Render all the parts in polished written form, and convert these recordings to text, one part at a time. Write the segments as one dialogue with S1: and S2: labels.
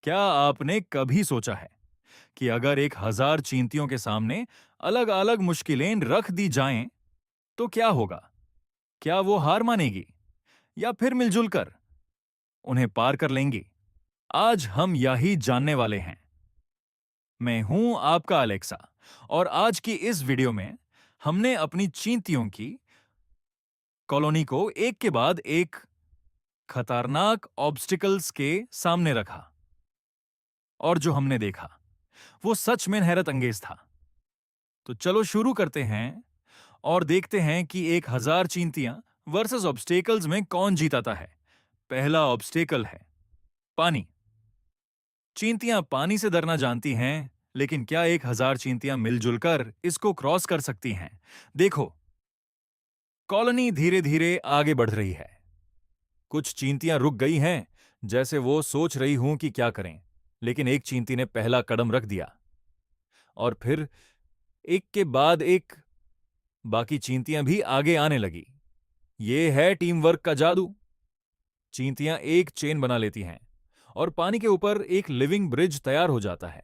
S1: क्या आपने कभी सोचा है कि अगर 1,000 चींटियों के सामने अलग अलग मुश्किलें रख दी जाएं, तो क्या होगा? क्या वो हार मानेगी या फिर मिलजुल कर उन्हें पार कर लेंगी? आज हम यही जानने वाले हैं। मैं हूं आपका अलेक्सा और आज की इस वीडियो में हमने अपनी चींटियों की कॉलोनी को एक के बाद एक खतरनाक ऑब्स्टिकल्स के सामने रखा और जो हमने देखा वो सच में हैरत अंगेज था। तो चलो शुरू करते हैं और देखते हैं कि 1,000 चींटियां वर्सेस ऑब्स्टेकल्स में कौन जीताता है। पहला ऑब्स्टेकल है पानी। चींटियां पानी से डरना जानती हैं, लेकिन क्या 1,000 चींटियां मिलजुल कर इसको क्रॉस कर सकती हैं? देखो, कॉलोनी धीरे धीरे आगे बढ़ रही है। कुछ चींटियां रुक गई हैं, जैसे वो सोच रही हूं कि क्या करें। लेकिन एक चींटी ने पहला कदम रख दिया और फिर एक के बाद एक बाकी चींटियां भी आगे आने लगी। ये है टीम वर्क का जादू। चींटियां एक चेन बना लेती हैं और पानी के ऊपर एक लिविंग ब्रिज तैयार हो जाता है।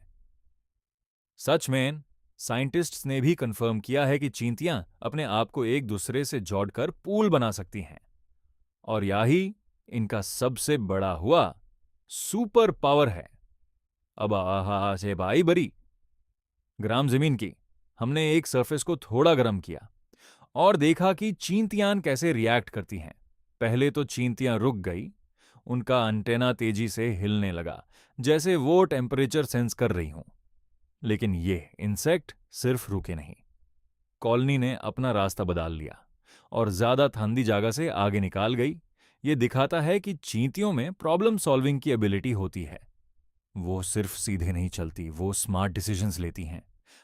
S1: सच में साइंटिस्ट्स ने भी कंफर्म किया है कि चींटियां अपने आप को एक दूसरे से जोड़कर पूल बना सकती हैं। और यही इनका सबसे बड़ा हुआ सुपर पावर है। अब आहा से भाई बरी ग्राम जमीन की हमने एक सरफेस को थोड़ा गर्म किया और देखा कि चींटियां कैसे रिएक्ट करती हैं। पहले तो चींटियां रुक गई, उनका अंटेना तेजी से हिलने लगा, जैसे वो टेम्परेचर सेंस कर रही हूं। लेकिन ये इंसेक्ट सिर्फ रुके नहीं। कॉलोनी ने अपना रास्ता बदल लिया और ज्यादा ठंडी जगह से आगे निकाल गई। ये दिखाता है कि चींटियों में प्रॉब्लम सॉल्विंग की एबिलिटी होती है। वो सिर्फ सीधे नहीं चलती, वो स्मार्ट डिसीजंस लेती हैं।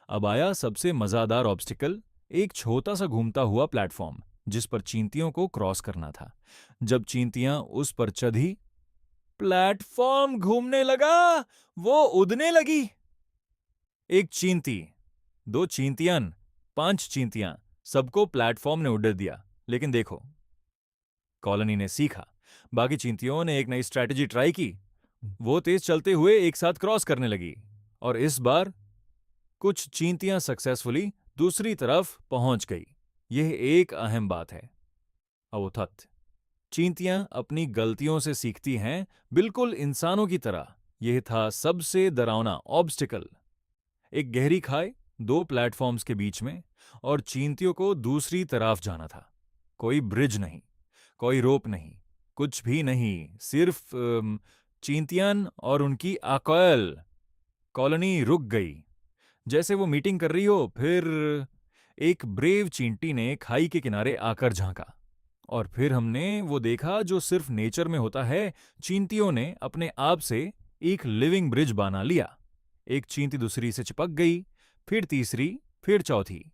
S1: अब आया सबसे मजादार ऑब्स्टिकल, एक छोटा सा घूमता हुआ प्लेटफॉर्म जिस पर चींटियों को क्रॉस करना था। जब चींटियां उस पर चढ़ी, प्लेटफॉर्म घूमने लगा, वो उड़ने लगी। एक चींटी, दो चींटियां, 5 चींटियां, सबको प्लेटफॉर्म ने उड़ा दिया। लेकिन देखो, कॉलोनी ने सीखा। बाकी चींटियों ने एक नई स्ट्रैटेजी ट्राई की। वो तेज चलते हुए एक साथ क्रॉस करने लगी और इस बार कुछ चींटियां सक्सेसफुली दूसरी तरफ पहुंच गई। यह एक अहम बात है। अवोथत चींटियां अपनी गलतियों से सीखती हैं, बिल्कुल इंसानों की तरह। यह था सबसे डरावना ऑब्स्टिकल। एक गहरी खाई, 2 प्लेटफॉर्म्स के बीच में, और चींटियों को दूसरी तरफ जाना था। कोई ब्रिज नहीं, कोई रोप नहीं, कुछ भी नहीं, सिर्फ चींटियां और उनकी अकल। कॉलोनी रुक गई, जैसे वो मीटिंग कर रही हो। फिर एक ब्रेव चींटी ने खाई के किनारे आकर झांका और फिर हमने वो देखा जो सिर्फ नेचर में होता है। चींटियों ने अपने आप से एक लिविंग ब्रिज बना लिया। एक चींटी दूसरी से चिपक गई, फिर तीसरी, फिर चौथी,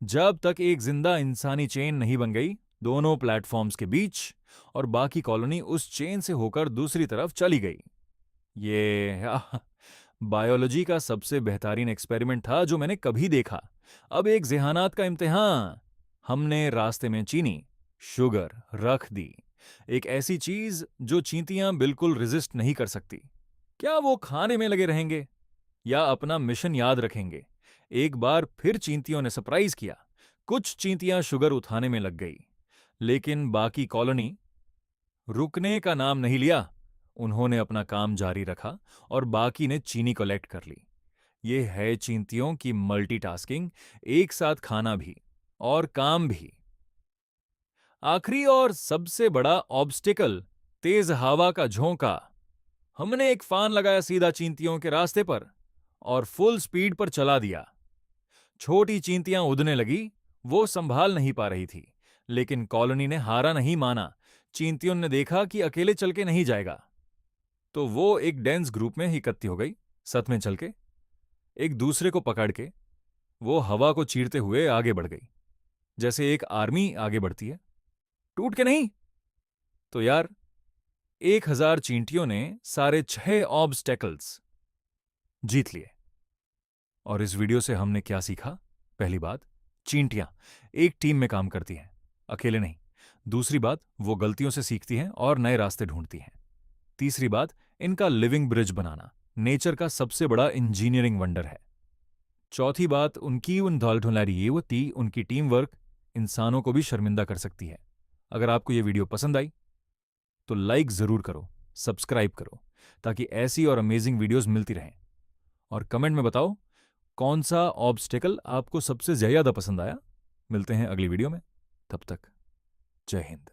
S1: जब तक एक जिंदा इंसानी चेन नहीं बन गई दोनों प्लेटफॉर्म्स के बीच, और बाकी कॉलोनी उस चेन से होकर दूसरी तरफ चली गई। ये बायोलॉजी का सबसे बेहतरीन एक्सपेरिमेंट था जो मैंने कभी देखा। अब एक ज़ेहानात का इम्तिहान। हमने रास्ते में चीनी, शुगर रख दी, एक ऐसी चीज जो चींटियां बिल्कुल रेजिस्ट नहीं कर सकती। क्या वो खाने में लगे रहेंगे या अपना मिशन याद रखेंगे? एक बार फिर चींटियों ने सरप्राइज किया। कुछ चींटियां शुगर उठाने में लग गई, लेकिन बाकी कॉलोनी रुकने का नाम नहीं लिया। उन्होंने अपना काम जारी रखा और बाकी ने चीनी कलेक्ट कर ली। ये है चींटियों की मल्टीटास्किंग, एक साथ खाना भी और काम भी। आखिरी और सबसे बड़ा ऑब्स्टिकल, तेज हवा का झोंका। हमने एक फान लगाया सीधा चींटियों के रास्ते पर और फुल स्पीड पर चला दिया। छोटी चींटियां उड़ने लगी, वो संभाल नहीं पा रही थी। लेकिन कॉलोनी ने हारा नहीं माना। चींटियों ने देखा कि अकेले चल के नहीं जाएगा, तो वो एक डेंस ग्रुप में इकट्ठी हो गई। साथ में चल के, एक दूसरे को पकड़ के, वो हवा को चीरते हुए आगे बढ़ गई, जैसे एक आर्मी आगे बढ़ती है। टूट के नहीं तो यार, 1,000 चींटियों ने सारे 6 ऑब्स्टेकल्स जीत लिए। और इस वीडियो से हमने क्या सीखा? पहली बात, चींटियां एक टीम में काम करती हैं, अकेले नहीं। दूसरी बात, वो गलतियों से सीखती हैं और नए रास्ते ढूंढती हैं। तीसरी बात, इनका लिविंग ब्रिज बनाना, नेचर का सबसे बड़ा इंजीनियरिंग वंडर है। चौथी बात उनकी उन धौलधुलारी ये होती उनकी टीम वर्क इंसानों को भी शर्मिंदा कर सकती है। अगर आपको ये वीडियो पसंद आई तो लाइक जरूर करो, सब्सक्राइब करो, ताकि ऐसी और अमेजिंग वीडियोस मिलती रहें। और कमेंट में बताओ कौन सा ऑब्स्टेकल आपको सबसे ज्यादा पसंद आया। मिलते हैं अगली वीडियो में, तब तक जय हिंद।